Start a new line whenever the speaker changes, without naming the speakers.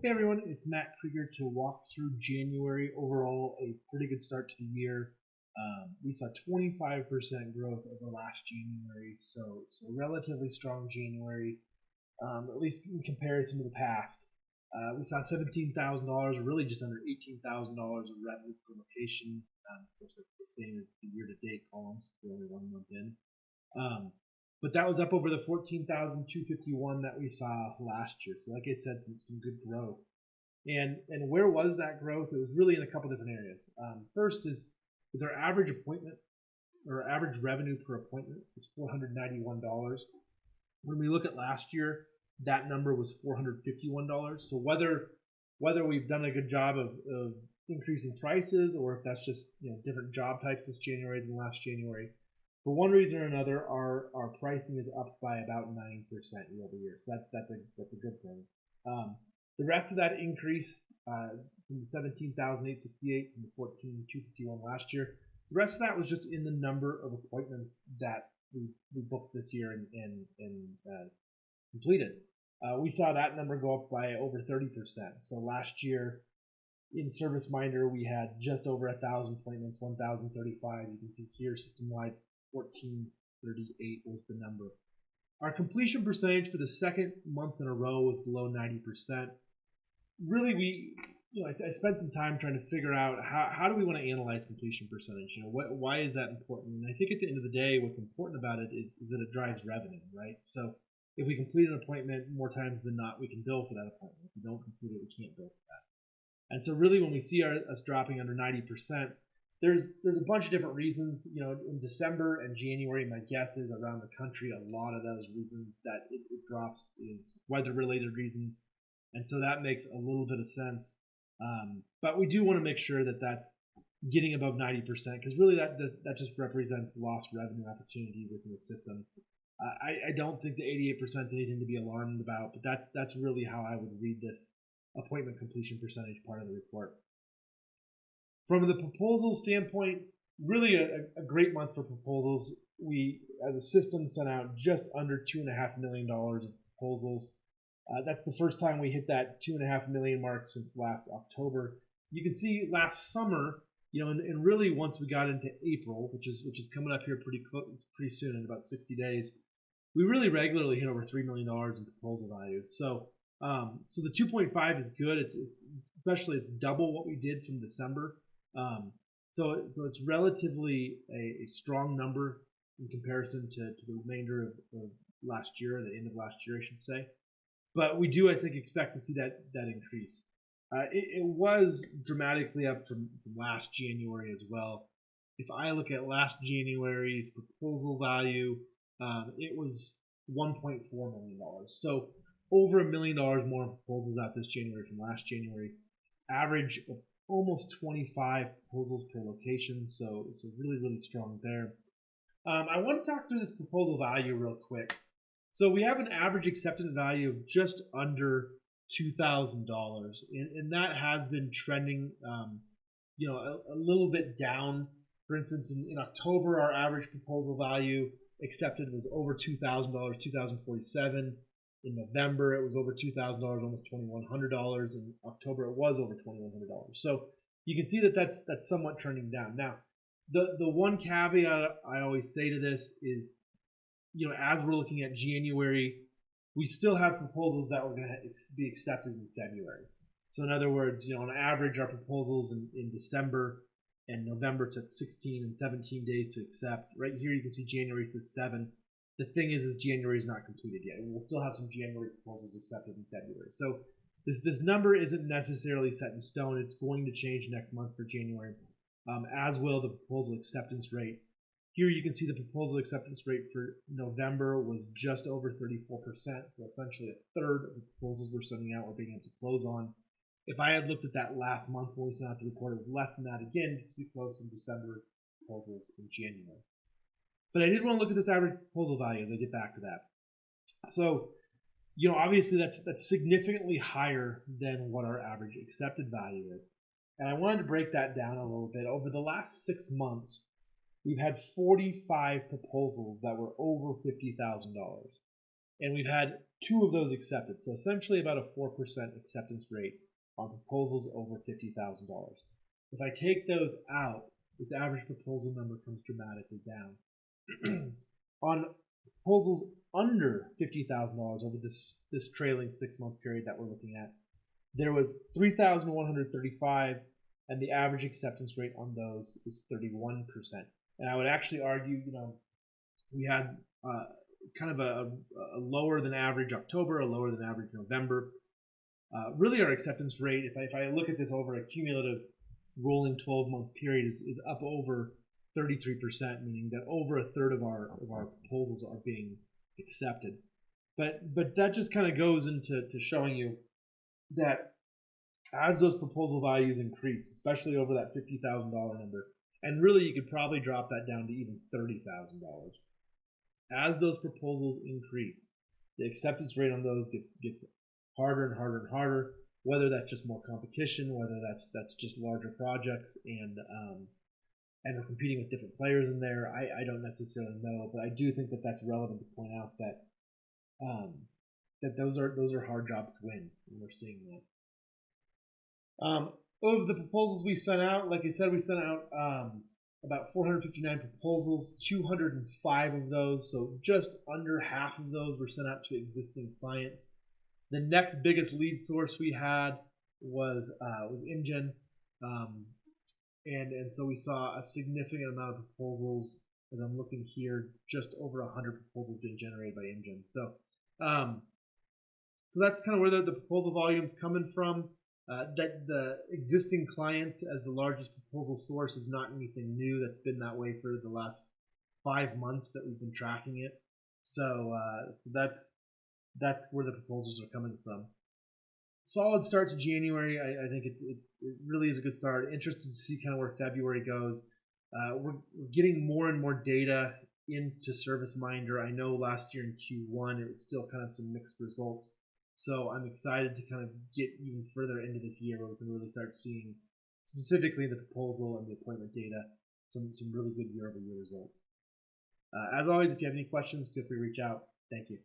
Hey everyone, it's Matt Krieger to walk through January. Overall, a pretty good start to the year. We saw 25% growth over last January, so relatively strong January, at least in comparison to the past. We saw $17,000, or really just under $18,000 of revenue per location. Of course, that's the same as the year-to-date columns. We're only 1 month in. But that was up over the 14,251 that we saw last year. So like I said, some good growth. And where was that growth? It was really in a couple different areas. First is our average appointment or average revenue per appointment is $491. When we look at last year, that number was $451. So whether we've done a good job of increasing prices, or if that's just different job types this January than last January, for one reason or another, our pricing is up by about 9% year over year. So that's a good thing. The rest of that increase from the 17,868 from the 14,251 last year, the rest of that was just in the number of appointments that we booked this year and completed. We saw that number go up by over 30%. So last year in ServiceMinder, we had just over 1,000 appointments, 1,035. You can see here system-wide 1,438 was the number. Our completion percentage for the second month in a row was below 90%. Really, I spent some time trying to figure out how do we want to analyze completion percentage. Why is that important? And I think at the end of the day, what's important about it is that it drives revenue, right? So if we complete an appointment more times than not, we can bill for that appointment. If we don't complete it, we can't bill for that. And so really, when we see us dropping under 90%, there's a bunch of different reasons. In December and January, my guess is around the country, a lot of those reasons that it drops is weather-related reasons. And so that makes a little bit of sense. But we do want to make sure that that's getting above 90%, because really that just represents lost revenue opportunity within the system. I don't think the 88% is anything to be alarmed about, but that's really how I would read this appointment completion percentage part of the report. From the proposal standpoint, really a great month for proposals. We, as a system, sent out just under $2.5 million of proposals. That's the first time we hit that 2.5 million mark since last October. You can see last summer, and really once we got into April, which is coming up here pretty soon in about 60 days, we really regularly hit over $3 million in proposal values. So the 2.5 is good. It's double what we did from December. So it's relatively a strong number in comparison to the remainder of last year, or the end of last year, I should say. But we do, I think, expect to see that increase. It was dramatically up from last January as well. If I look at last January's proposal value, it was $1.4 million. So over $1 million more proposals out this January from last January. Average of almost 25 proposals per location. So really, really strong there. I want to talk through this proposal value real quick. So we have an average acceptance value of just under $2,000, and that has been trending, a little bit down. For instance, in October, our average proposal value accepted was over $2,000, $2,047. In November, it was over $2,000, almost $2,100. In October, it was over $2,100. So you can see that that's somewhat trending down. Now, the one caveat I always say to this is, as we're looking at January, we still have proposals that were going to be accepted in February. So in other words, on average, our proposals in December and November took 16 and 17 days to accept. Right here, you can see January says 7. The thing is January is not completed yet. We'll still have some January proposals accepted in February. So this number isn't necessarily set in stone. It's going to change next month for January, as will the proposal acceptance rate. Here you can see the proposal acceptance rate for November was just over 34%. So essentially a third of the proposals we're sending out we're being able to close on. If I had looked at that last month when we sent out the report, it was less than that again because we closed some December proposals in January. But I did want to look at this average proposal value as I get back to that. So, obviously that's significantly higher than what our average accepted value is. And I wanted to break that down a little bit. Over the last 6 months, we've had 45 proposals that were over $50,000. and we've had 2 of those accepted. So essentially about a 4% acceptance rate on proposals over $50,000. If I take those out, this average proposal number comes dramatically down. On proposals under $50,000 over this trailing 6-month period that we're looking at, there was 3,135, and the average acceptance rate on those is 31%. And I would actually argue, we had kind of a lower than average October, a lower than average November. Really, our acceptance rate, if I look at this over a cumulative rolling 12-month period, is up over 33%, meaning that over a third of our proposals are being accepted. But that just kind of goes into showing you that as those proposal values increase, especially over that $50,000 number, and really you could probably drop that down to even $30,000. As those proposals increase, the acceptance rate on those gets harder and harder and harder. Whether that's just more competition, whether that's just larger projects, and we're competing with different players in there, I don't necessarily know, but I do think that that's relevant to point out that those are hard jobs to win, and we're seeing that. Of the proposals we sent out, like I said, we sent out about 459 proposals. 205 of those, so just under half of those, were sent out to existing clients. The next biggest lead source we had was ImGen, and so we saw a significant amount of proposals. As I'm looking here, just over 100 proposals being generated by ImGen. So that's kind of where the proposal volume's coming from. That the existing clients as the largest proposal source is not anything new. That's been that way for the last 5 months that we've been tracking it. So that's where the proposals are coming from. Solid start to January. I think it really is a good start. Interested to see kind of where February goes. We're getting more and more data into ServiceMinder. I know last year in Q1 it was still kind of some mixed results. So I'm excited to kind of get even further into this year where we can really start seeing, specifically the proposal and the appointment data, some really good year-over-year results. As always, if you have any questions, feel free to reach out. Thank you.